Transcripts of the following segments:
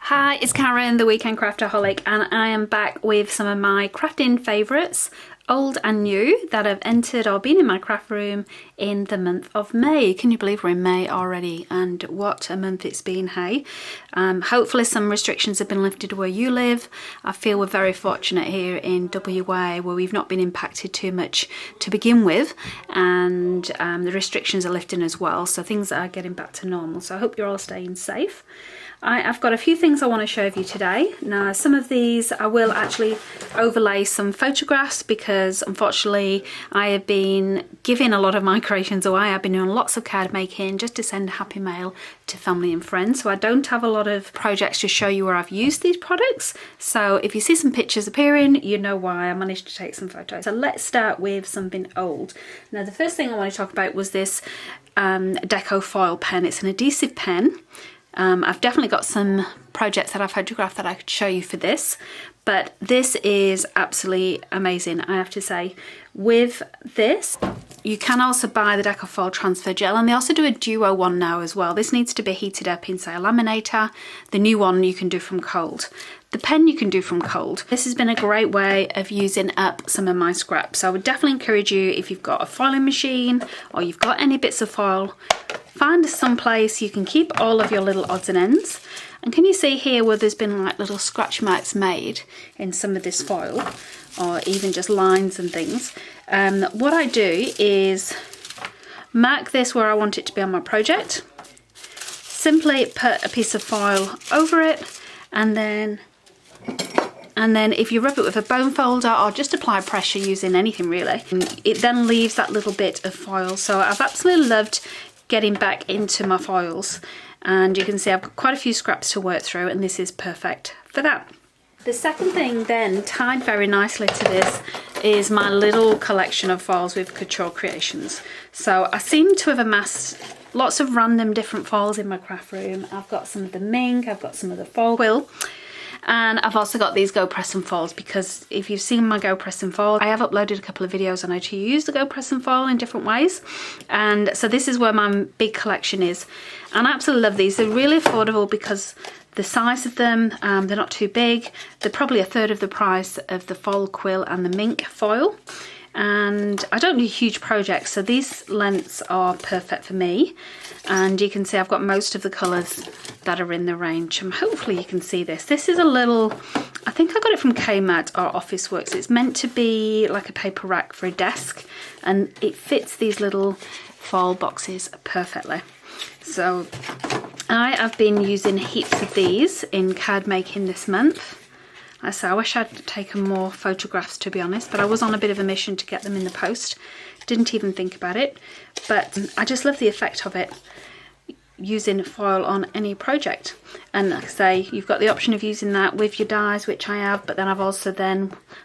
Hi, it's Karen, the Weekend Craftaholic, and I am back with some of my crafting favourites, old and new, that have entered or been in my craft room in the month of May. Can you believe we're in May already? And what a month it's been, hey? Hopefully some restrictions have been lifted where you live. I feel we're very fortunate here in WA where we've not been impacted too much to begin with, and the restrictions are lifting as well, so things are getting back to normal. So I hope you're all staying safe. I've got a few things I want to show you today. Now, some of these I will actually overlay some photographs because unfortunately I have been giving a lot of my creations away. I've been doing lots of card making just to send happy mail to family and friends, so I don't have a lot of projects to show you where I've used these products. So if you see some pictures appearing, you know why. I managed to take some photos. So let's start with something old. Now, the first thing I want to talk about was this Deco foil pen. It's an adhesive pen. I've definitely got some projects that I've photographed that I could show you for this, but this is absolutely amazing, I have to say. With this, you can also buy the Decofoil transfer gel, and they also do a duo one now as well. This needs to be heated up in, say, a laminator. The new one you can do from cold. The pen you can do from cold. This has been a great way of using up some of my scraps. So I would definitely encourage you, if you've got a foiling machine or you've got any bits of foil, find some place you can keep all of your little odds and ends. And can you see here where there's been like little scratch marks made in some of this foil, or even just lines and things? What I do is mark this where I want it to be on my project, simply put a piece of foil over it, and then if you rub it with a bone folder or just apply pressure using anything really, it then leaves that little bit of foil. So I've absolutely loved getting back into my foils, and you can see I've got quite a few scraps to work through, and this is perfect for that. The second thing then, tied very nicely to this, is my little collection of foils with Couture Creations. So I seem to have amassed lots of random different foils in my craft room. I've got some of the Ming, I've got some of the foil quill, and I've also got these Go Press and Foils, because if you've seen my Go Press and Foil, I have uploaded a couple of videos on how to use the Go Press and Foil in different ways. And so this is where my big collection is. And I absolutely love these. They're really affordable because the size of them, they're not too big. They're probably a third of the price of the foil quill and the mink foil. And I don't do huge projects, so these lengths are perfect for me. And you can see I've got most of the colours that are in the range, and hopefully you can see this. This is a little, I think I got it from Kmart or Officeworks. It's meant to be like a paper rack for a desk, and it fits these little foil boxes perfectly. So I have been using heaps of these in card making this month. I wish I'd taken more photographs, to be honest, but I was on a bit of a mission to get them in the post. Didn't even think about it, but I just love the effect of it using foil on any project. And like I say, you've got the option of using that with your dies, which I have, but then I've also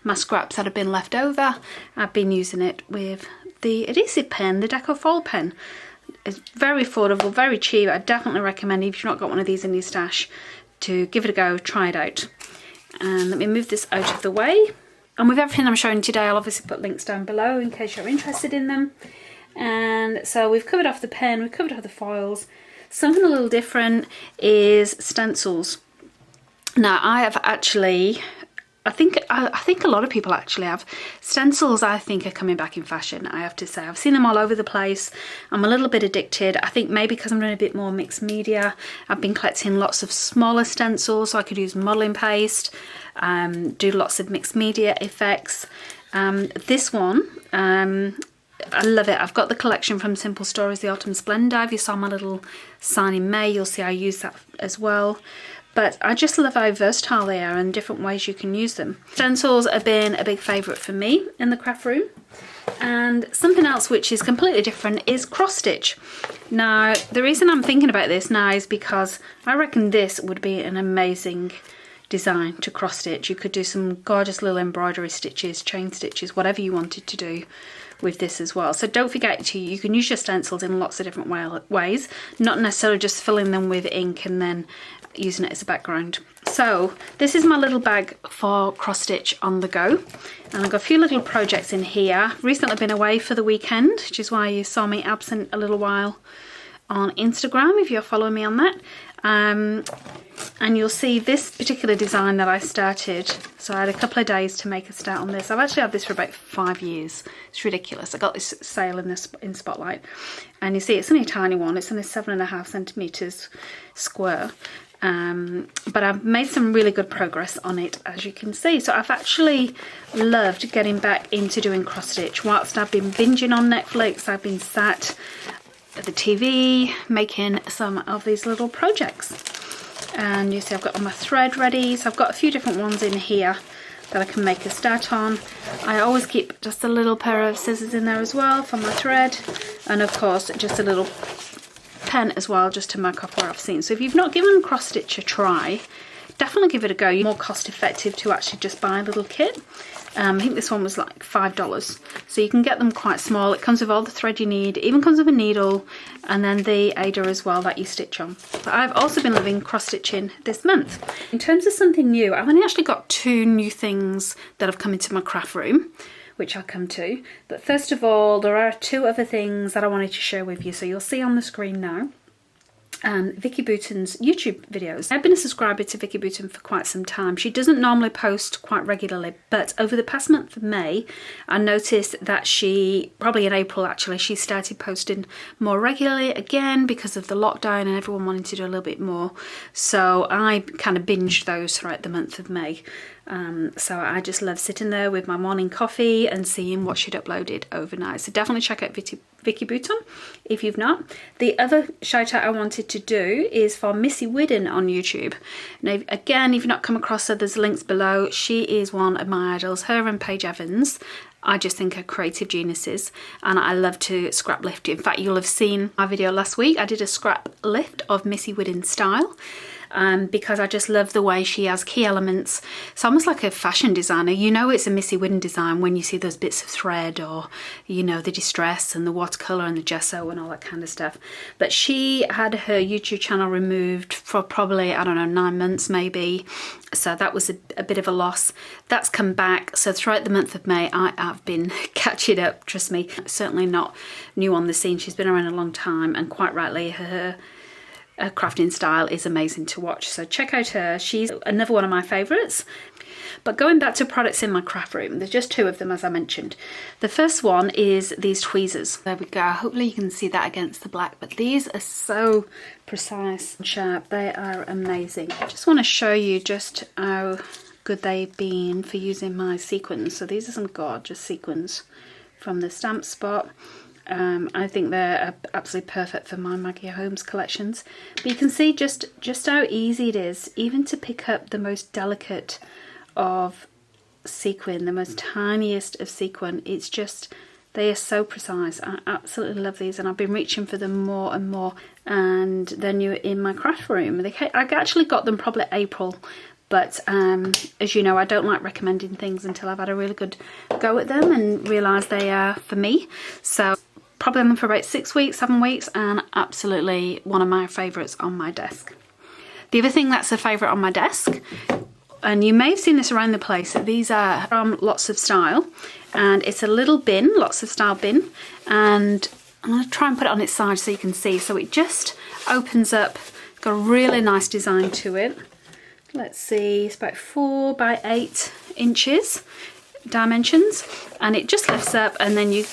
my scraps that have been left over, I've been using it with the adhesive pen, the Decofoil pen. It's very affordable, very cheap. I definitely recommend, if you've not got one of these in your stash, to give it a go, try it out. And let me move this out of the way. And with everything I'm showing today, I'll obviously put links down below in case you're interested in them. And so we've covered off the pen, we've covered off the foils. Something a little different is stencils. Now I have actually, I think a lot of people actually have. Stencils, I think, are coming back in fashion, I have to say. I've seen them all over the place. I'm a little bit addicted. I think maybe because I'm doing a bit more mixed media. I've been collecting lots of smaller stencils, so I could use modelling paste, do lots of mixed media effects. This one, I love it. I've got the collection from Simple Stories, the Autumn Splendor. If you saw my little sign in May, you'll see I use that as well. But I just love how versatile they are and different ways you can use them. Stencils have been a big favourite for me in the craft room. And something else which is completely different is cross stitch. Now, the reason I'm thinking about this now is because I reckon this would be an amazing design to cross stitch. You could do some gorgeous little embroidery stitches, chain stitches, whatever you wanted to do with this as well. So don't forget you can use your stencils in lots of different ways, not necessarily just filling them with ink and then using it as a background. So this is my little bag for cross stitch on the go, and I've got a few little projects in here. Recently been away for the weekend, which is why you saw me absent a little while on Instagram, if you're following me on that. And you'll see this particular design that I started. So I had a couple of days to make a start on this. I've actually had this for about 5 years. It's ridiculous. I got this sale in Spotlight, and you see it's only a tiny one. It's only 7.5 centimeters square. But I've made some really good progress on it, as you can see. So I've actually loved getting back into doing cross stitch. Whilst I've been binging on Netflix, I've been sat at the TV making some of these little projects. And you see I've got all my thread ready. So I've got a few different ones in here that I can make a start on. I always keep just a little pair of scissors in there as well for my thread, and of course just a little pen as well, just to mark off where I've seen. So if you've not given cross stitch a try, definitely give it a go. You're more cost effective to actually just buy a little kit. I think this one was like $5, so you can get them quite small. It comes with all the thread you need, it even comes with a needle, and then the aider as well that you stitch on. But I've also been loving cross stitching this month. In terms of something new, I've only actually got 2 new things that have come into my craft room, which I'll come to. But first of all, there are 2 other things that I wanted to share with you. So you'll see on the screen now Vicky Bouton's YouTube videos. I've been a subscriber to Vicky Bouton for quite some time. She doesn't normally post quite regularly, but over the past month of May, I noticed that she, probably in April actually, she started posting more regularly again because of the lockdown and everyone wanting to do a little bit more. So I kind of binged those throughout the month of May. So I just love sitting there with my morning coffee and seeing what she'd uploaded overnight. So definitely check out Vicky Bouton if you've not. The other shout out I wanted to do is for Missy Whiddon on YouTube. Now again, if you've not come across her, there's links below. She is one of my idols, her and Paige Evans. I just think are creative geniuses, and I love to scrap lift. In fact, you'll have seen my video last week. I did a scrap lift of Missy Whiddon's style. Because I just love the way she has key elements. It's almost like a fashion designer. You know it's a Missy Whiddon design when you see those bits of thread, or you know, the distress and the watercolour and the gesso and all that kind of stuff. But she had her YouTube channel removed for probably, I don't know, 9 months maybe. So that was a bit of a loss. That's come back. So throughout the month of May, I have been catching up, trust me. Certainly not new on the scene. She's been around a long time, and quite rightly, her crafting style is amazing to watch. So check out her. She's another one of my favourites. But going back to products in my craft room, there's just 2 of them, as I mentioned. The first one is these tweezers. There we go. Hopefully you can see that against the black, but these are so precise and sharp. They are amazing. I just want to show you just how good they've been for using my sequins. So these are some gorgeous sequins from the Stamp Spot. I think they're absolutely perfect for my Maggie Holmes collections. But you can see just how easy it is, even to pick up the most delicate of sequin, the most tiniest of sequin. It's just, they are so precise. I absolutely love these, and I've been reaching for them more and more. And they're new in my craft room. I actually got them probably April. But as you know, I don't like recommending things until I've had a really good go at them and realise they are for me. So probably on them for about 6 weeks, 7 weeks, and absolutely one of my favourites on my desk. The other thing that's a favourite on my desk, and you may have seen this around the place, these are from Lots of Style, and it's a little bin, Lots of Style bin, and I'm going to try and put it on its side so you can see. So it just opens up, it's got a really nice design to it. Let's see, it's about 4 by 8 inches dimensions, and it just lifts up, and then you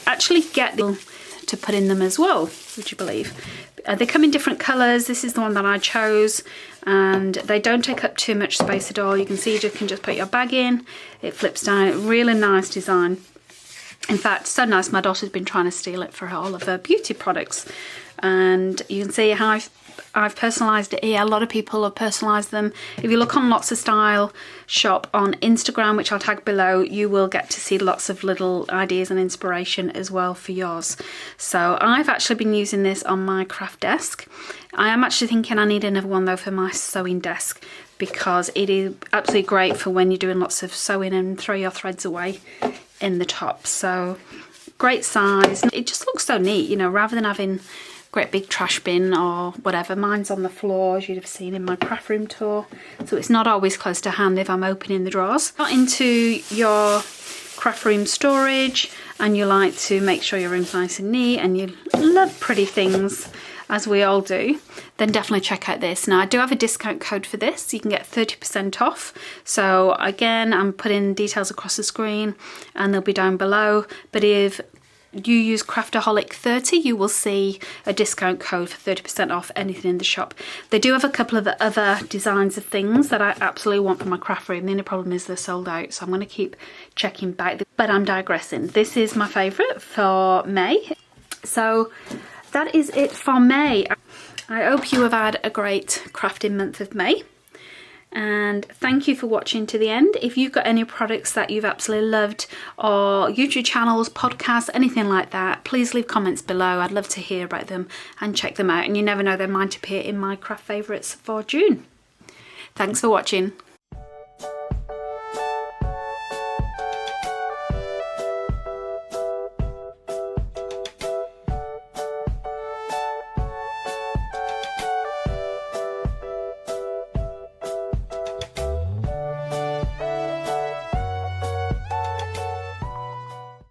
actually get to put in them as well, would you believe. They come in different colours. This is the one that I chose, and they don't take up too much space at all. You can see you can just put your bag in, it flips down. Really nice design. In fact, so nice, my daughter's been trying to steal it for all of her beauty products, and you can see how I've personalised it here. A lot of people have personalised them. If you look on Lots of Style shop on Instagram, which I'll tag below, you will get to see lots of little ideas and inspiration as well for yours. So I've actually been using this on my craft desk. I am actually thinking I need another one though for my sewing desk, because it is absolutely great for when you're doing lots of sewing and throw your threads away in the top. So great size. It just looks so neat, you know, rather than having great big trash bin or whatever. Mine's on the floor, as you'd have seen in my craft room tour, so it's not always close to hand if I'm opening the drawers. Got into your craft room storage, and you like to make sure your room's nice and neat and you love pretty things, as we all do, then definitely check out this. Now I do have a discount code for this. You can get 30% off. So again, I'm putting details across the screen and they'll be down below. But if you use Craftaholic 30, you will see a discount code for 30% off anything in the shop. They do have a couple of other designs of things that I absolutely want for my craft room. The only problem is they're sold out, so I'm going to keep checking back. But I'm digressing. This is my favourite for May. So that is it for May. I hope you have had a great crafting month of May. And thank you for watching to the end. If you've got any products that you've absolutely loved, or YouTube channels, podcasts, anything like that, please leave comments below. I'd love to hear about them and check them out. And you never know, they might appear in my craft favourites for June. Thanks for watching.